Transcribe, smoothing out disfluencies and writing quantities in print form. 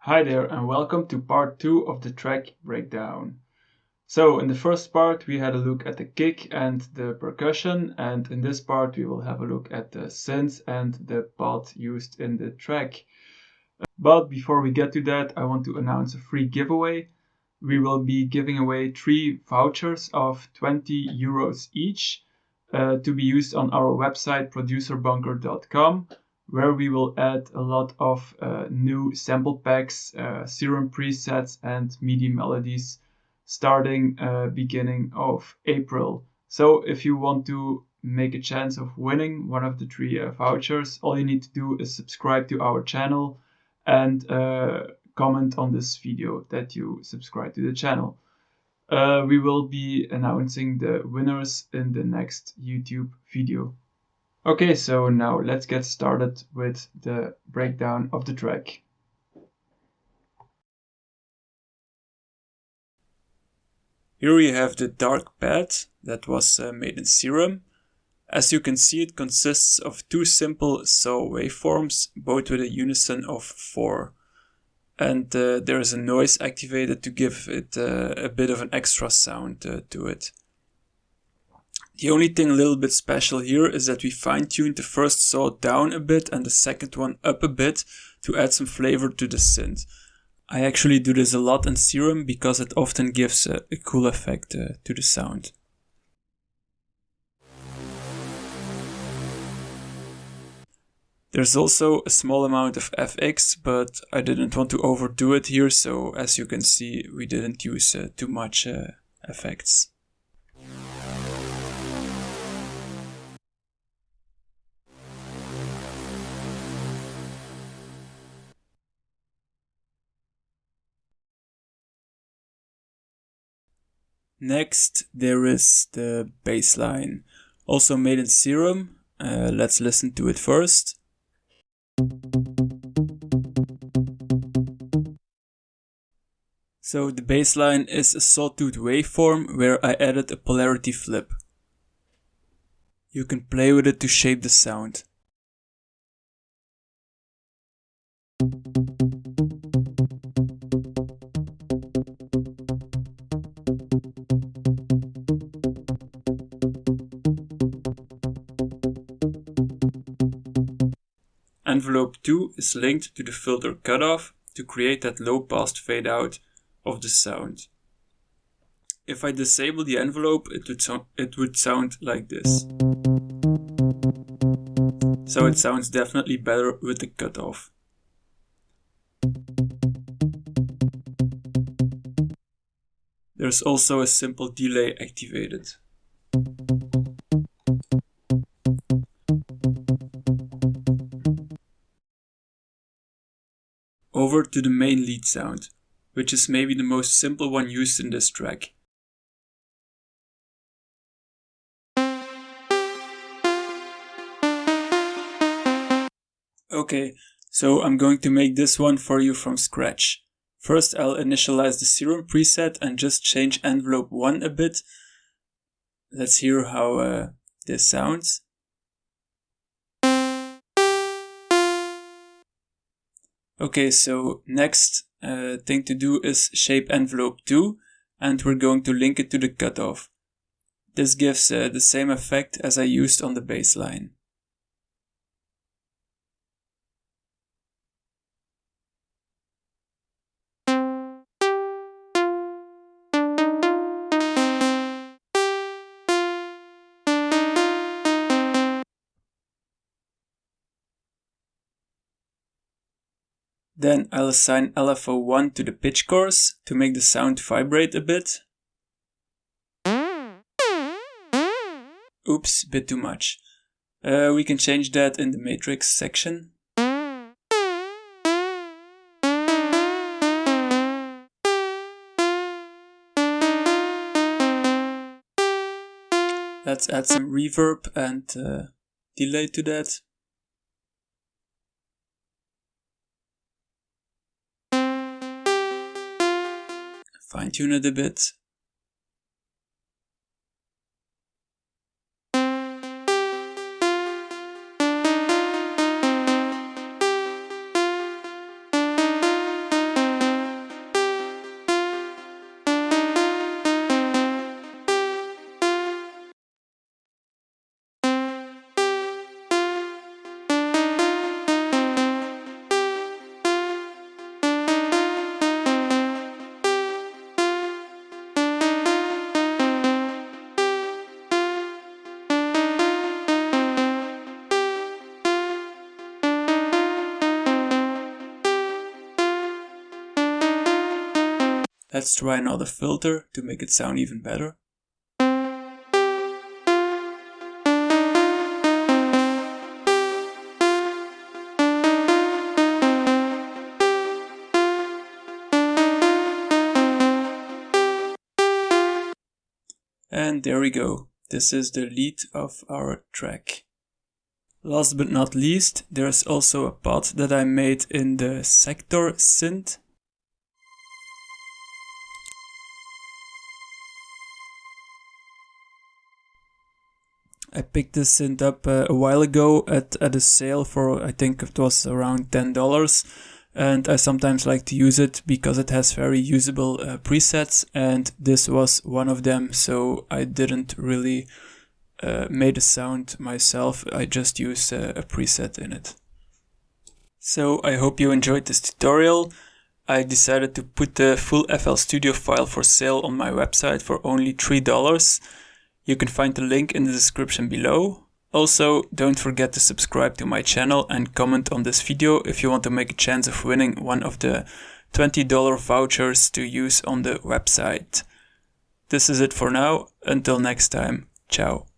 Hi there and welcome to part 2 of the track breakdown. So in the first part we had a look at the kick and the percussion, and in this part we will have a look at the synths and the pad used in the track. But before we get to that, I want to announce a free giveaway. We will be giving away 3 vouchers of 20 euros each to be used on our website producerbunker.com, where we will add a lot of new sample packs, serum presets, and MIDI melodies starting beginning of April. So if you want to make a chance of winning one of the 3 vouchers, all you need to do is subscribe to our channel and comment on this video that you subscribe to the channel. We will be announcing the winners in the next YouTube video. Okay, so now let's get started with the breakdown of the track. Here we have the dark pad that was made in Serum. As you can see, it consists of 2 simple saw waveforms, both with a unison of 4. And there is a noise activated to give it a bit of an extra sound to it. The only thing a little bit special here is that we fine-tuned the first saw down a bit and the second one up a bit to add some flavor to the synth. I actually do this a lot in Serum because it often gives a cool effect to the sound. There's also a small amount of FX, but I didn't want to overdo it here, so as you can see, we didn't use too much effects. Next, there is the bassline, also made in Serum. Let's listen to it first. So the bassline is a sawtooth waveform where I added a polarity flip. You can play with it to shape the sound. Envelope 2 is linked to the filter cutoff to create that low pass fade out of the sound. If I disable the envelope, it would sound like this. So it sounds definitely better with the cutoff. There's also a simple delay activated. Over to the main lead sound, which is maybe the most simple one used in this track. Okay, so I'm going to make this one for you from scratch. First I'll initialize the Serum preset and just change envelope 1 a bit. Let's hear how this sounds. Okay, so next thing to do is shape envelope 2, and we're going to link it to the cutoff. This gives the same effect as I used on the bassline. Then I'll assign LFO1 to the pitch course to make the sound vibrate a bit. Oops, bit too much. We can change that in the matrix section. Let's add some reverb and delay to that. Fine tune it a bit. Let's try another filter to make it sound even better. And there we go. This is the lead of our track. Last but not least, there's also a part that I made in the sector synth. I picked this synth up a while ago at a sale for, I think it was around $10. And I sometimes like to use it because it has very usable presets, and this was one of them, so I didn't really made a sound myself. I just used a preset in it. So I hope you enjoyed this tutorial. I decided to put the full FL Studio file for sale on my website for only $3. You can find the link in the description below. Also, don't forget to subscribe to my channel and comment on this video if you want to make a chance of winning one of the $20 vouchers to use on the website. This is it for now. Until next time. Ciao.